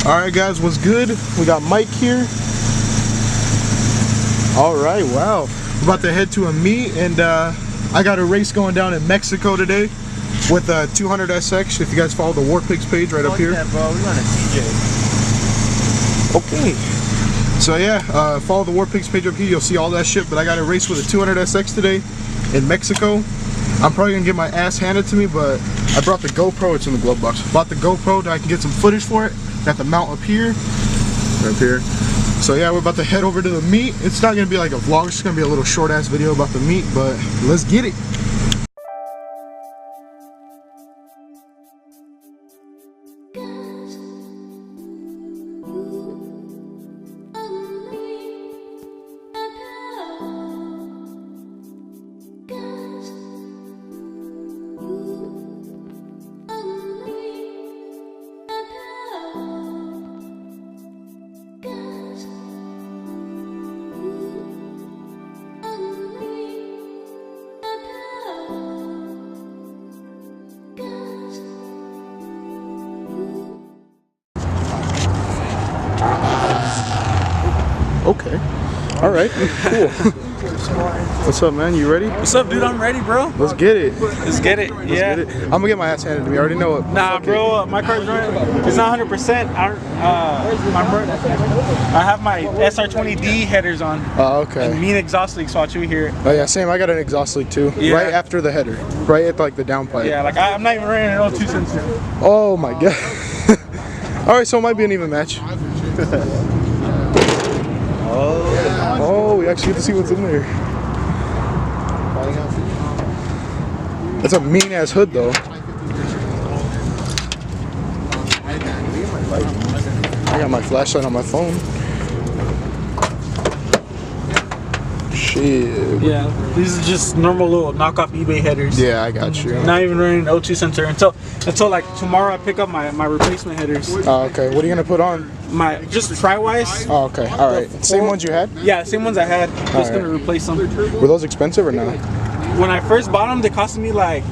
Alright guys, what's good? We got Mike here. Alright, wow. We're about to head to a meet, and I got a race going down in Mexico today with 200 SX. If you guys follow the War Pigs page right up here. Yeah, bro, we on a TJ. Okay. So yeah, follow the War Pigs page up here. You'll see all that shit. But I got a race with a 200 SX today in Mexico. I'm probably gonna get my ass handed to me, but I brought the GoPro. It's in the glove box. Bought the GoPro that I can get some footage for it. Got the mount up here. Right up here. So yeah, we're about to head over to the meet. It's not gonna be like a vlog. It's just gonna be a little short ass video about the meet. But let's get it. Okay. All right. Cool. What's up, man? You ready? What's up, dude? I'm ready, bro. Let's get it. Let's get it. Let's get it. I'm gonna get my ass handed to me. I already know it. Nah, bro. My car's running. It's not 100%. I have my SR20D headers on. Oh, okay. And mean exhaust leak, so I'll chew here. Oh yeah, same. I got an exhaust leak too. Yeah. Right after the header. Right at like the downpipe. Yeah, like I'm not even running an O2 sensor. Oh my god. All right, so it might be an even match. Oh, we actually get to see what's in there. That's a mean ass hood though. I got my flashlight on my phone. Shit. Yeah, these are just normal little knockoff eBay headers. Yeah, I got you. Not even running an O2 sensor until like tomorrow I pick up my replacement headers. Oh, okay. What are you gonna put on? My just tri-wise. Oh, okay. All right. Same ones you had? Yeah, same ones I had. Just gonna replace them. Were those expensive or not? When I first bought them, they cost me like,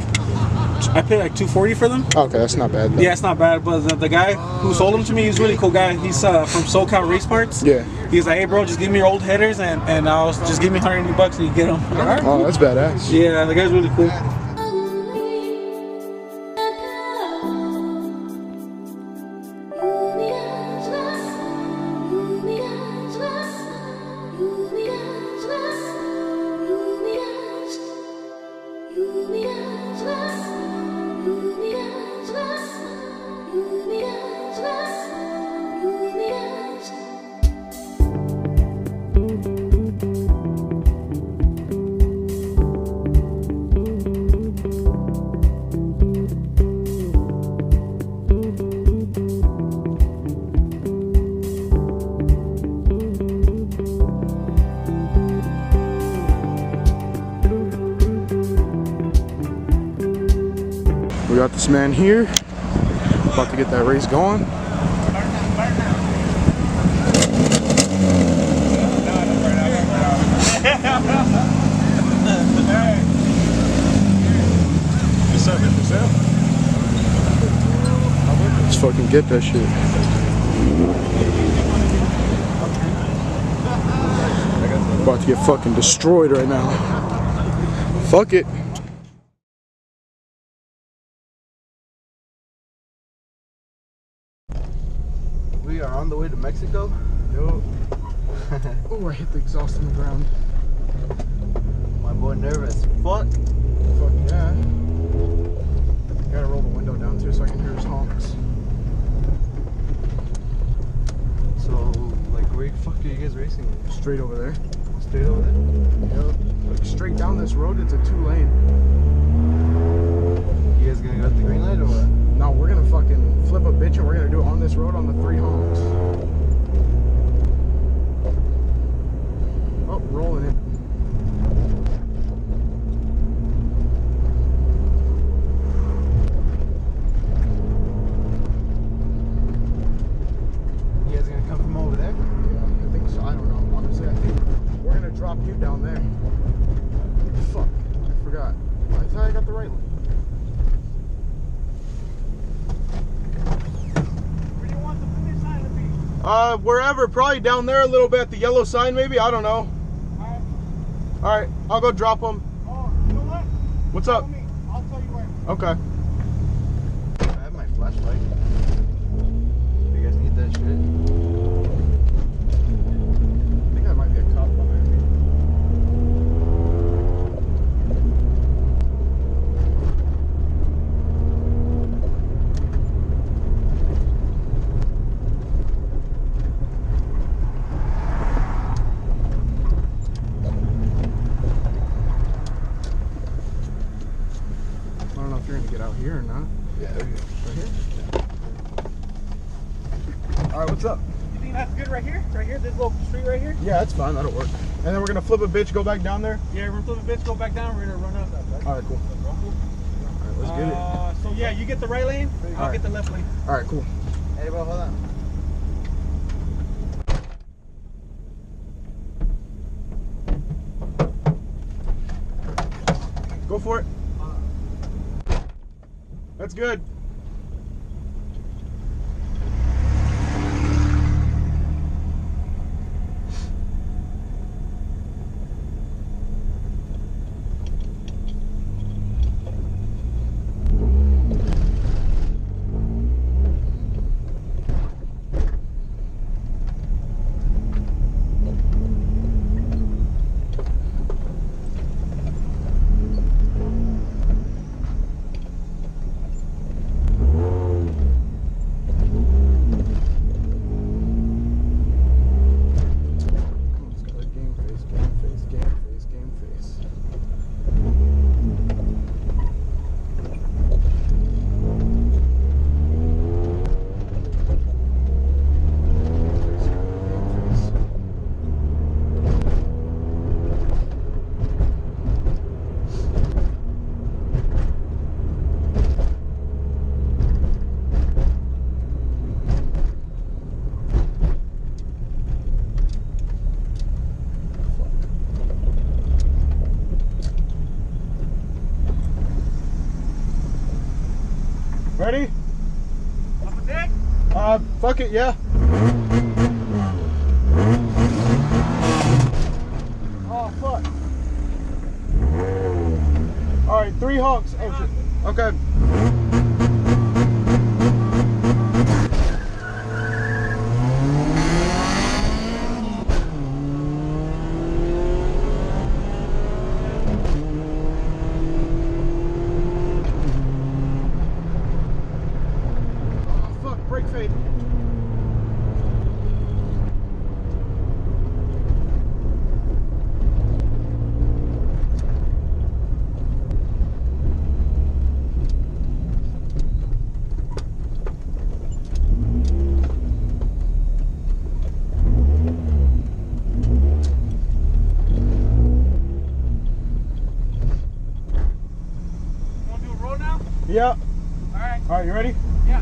I paid like $240 for them. Okay, that's not bad though. Yeah, it's not bad, but the guy who sold them to me, he's a really cool guy. He's from SoCal Race Parts. Yeah. He's like, hey bro, just give me your old headers and I'll just give me $180 and you get them. Like, oh, that's badass. Yeah, the guy's really cool. We got this man here, about to get that race going. Let's fucking get that shit. About to get fucking destroyed right now. Fuck it. We are on the way to Mexico. Yo. Oh, I hit the exhaust on the ground. My boy nervous. Fuck. Fuck yeah. Gotta roll the window down too so I can hear his honks. So, like, where the fuck are you guys racing? Straight over there. Straight over there? Yep. Like straight down this road, it's a 2-lane. You guys gonna go at the green light or what? No, we're gonna fucking flip a bitch and we're gonna do it on this road on the 3 honks. Oh, rolling it. You guys gonna come from over there? Yeah, I think so. I don't know. Honestly, I think we're gonna drop you down there. Fuck, I forgot. I thought I got the right one. Where do you want the finish line? Wherever, probably down there a little bit at the yellow sign maybe, I don't know. Alright, I'll go drop them. Oh, you know what? What's up? I'll tell you where. Okay. I have my flashlight. You guys need that shit? I think that might be a cop behind me. I don't know if you're gonna get out here or not. Yeah, there you go. Right here? Alright, what's up? You think that's good right here? Right here? This little street right here? Yeah, that's fine, that'll work. And then we're gonna flip a bitch, go back down there? Yeah, we're gonna flip a bitch, go back down, we're gonna run out that side. Alright, cool. Alright, let's get it. So yeah, you get the right lane, I'll Alright. get the left lane. Alright, cool. Hey, bro, hold on. Go for it. That's good. Game face, game face, game face, game face. Ready? Up a dick? Fuck it, yeah. Oh, fuck. Alright, 3 honks. Oh, shit. Okay. Oh, fuck, brake fade. Wanna do a roll now? Yeah. Alright. Alright, you ready? Yeah.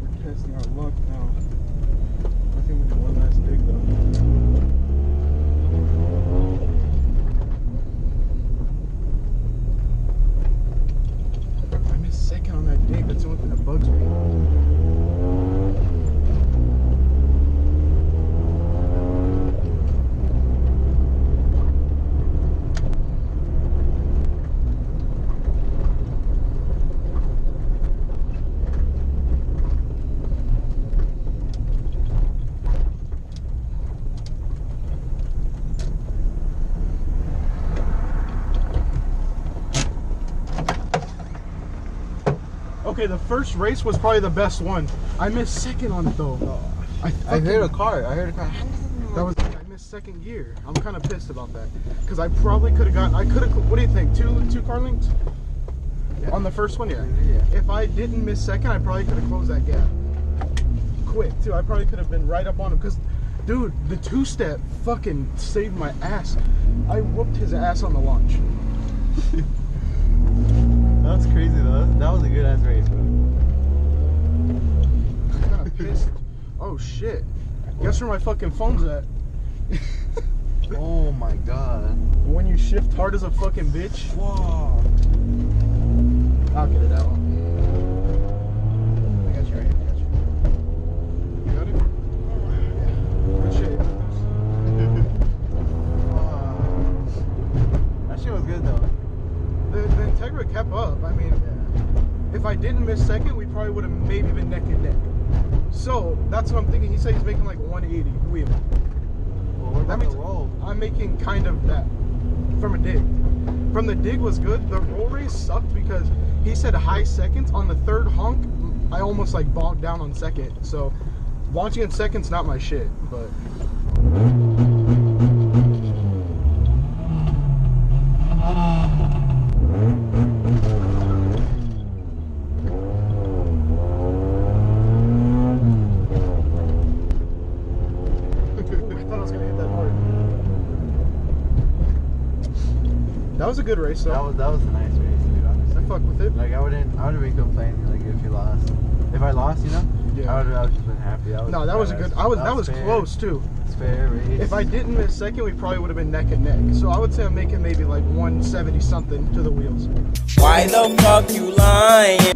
We're testing our luck now. I think we do one last dig though. I missed second on that dig. That's the only thing that bugs me. Okay, the first race was probably the best one. I missed second on it though. I heard a car. I heard a car. That was I missed second gear. I'm kind of pissed about that because I probably could have got. I could have. What do you think? Two car lengths Yeah. on the first one, yeah. Yeah. If I didn't miss second, I probably could have closed that gap. quick too. I probably could have been right up on him because, dude, the two-step fucking saved my ass. I whooped his ass on the launch. That was crazy though. That was a good ass race, bro. I'm kind of pissed. Oh shit! Guess where my fucking phone's at? Oh my god. When you shift hard as a fucking bitch. Whoa. I'll get it out. I got you right here. I got you. You got it? Yeah. Good shit. That shit was good though. The Integra kept up. I mean, if I didn't miss second, we probably would have maybe been neck and neck. So that's what I'm thinking. He said he's making like 180 wheel. Well, what about the roll? I'm making kind of that from a dig. From the dig was good. The roll race sucked because he said high seconds. On the third honk, I almost like bogged down on second. So launching in second's not my shit, but. That was a good race, though. That was a nice race, dude. Honestly, I fuck with it. like I wouldn't be complaining like if you lost. If I lost, you know, Yeah. I would have just been happy. No, that was a good. That was fair. close too. It's fair race. If I didn't miss second, we probably would have been neck and neck. So I would say I'm making maybe like 170 something to the wheels. Why the fuck you lying?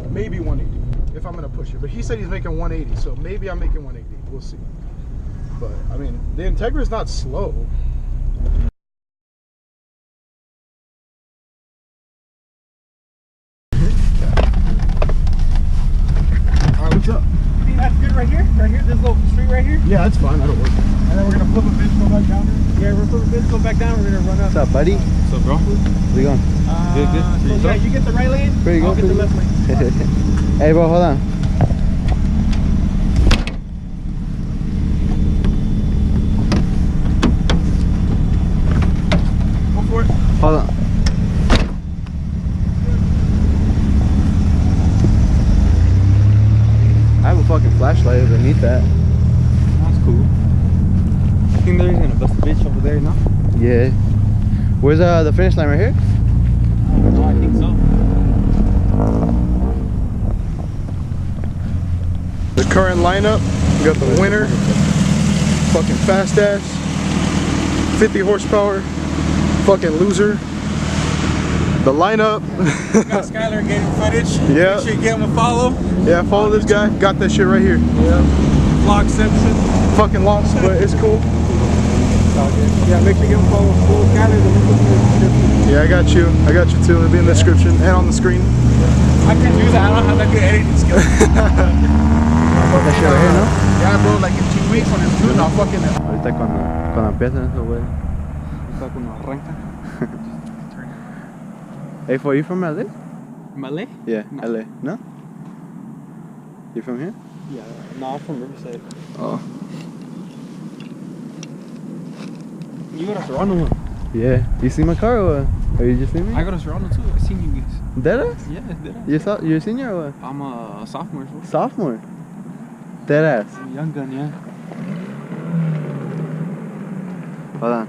Maybe 180 if I'm gonna push it. But he said he's making 180, so maybe I'm making 180. We'll see. But I mean, the Integra is not slow. What's up? I think that's good right here. Right here, this little street right here. Yeah, that's fine. That'll work. And then we're gonna flip a bitch, go back down. Yeah, we're flipping a bitch, go back down. We're gonna run up. What's up, buddy? What's up, bro? Where you going? So yeah, you get the right lane. Where you I'll going? get the left lane. Hey, bro, hold on. Go for it. Hold on. I have a fucking flashlight underneath that. That's cool. I think they're gonna bust a bitch over there, no? Yeah. Where's the finish line right here? No, I think so. The current lineup, we got the winner, fucking fast ass, 50 horsepower, fucking loser. The lineup. Got Skyler getting footage. Yeah. Make sure you give him a follow. Yeah, follow this guy. Got that shit right here. Yeah. Vlog Simpson. Fucking lost, but it's cool. Yeah, make sure you give him a follow. Cool Skyler, the link will be in the description. Yeah, I got you. I got you too. It'll be in the description and on the screen. I can do that. I don't have that good editing skills. That shit right here, ¿no? Yeah, bro, like in 2 weeks when it's due, no fucking. Ahorita cuando empiezan eso, güey. Está cuando arranca. Hey, for you from LA? Malay? Yeah, No. LA. No? You from here? Yeah. No, I'm from Riverside. Oh. You go to Toronto, huh? Yeah. You see my car or what? Or you just see me? I go to Toronto too. I seen you guys. Deadass? Yeah, You're a senior or what? I'm a sophomore. So. Sophomore? Deadass. Young gun, yeah. Hold on.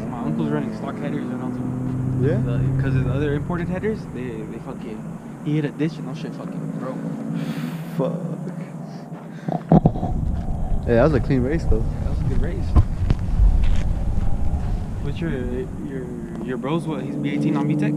My uncle's running stock headers and all too. Yeah? Because of the other imported headers, they fucking, he hit a ditch and all shit fucking broke. Fuck. Yeah, that was a clean race though. That was a good race. What's your bro's what? He's B18 on B-Tech?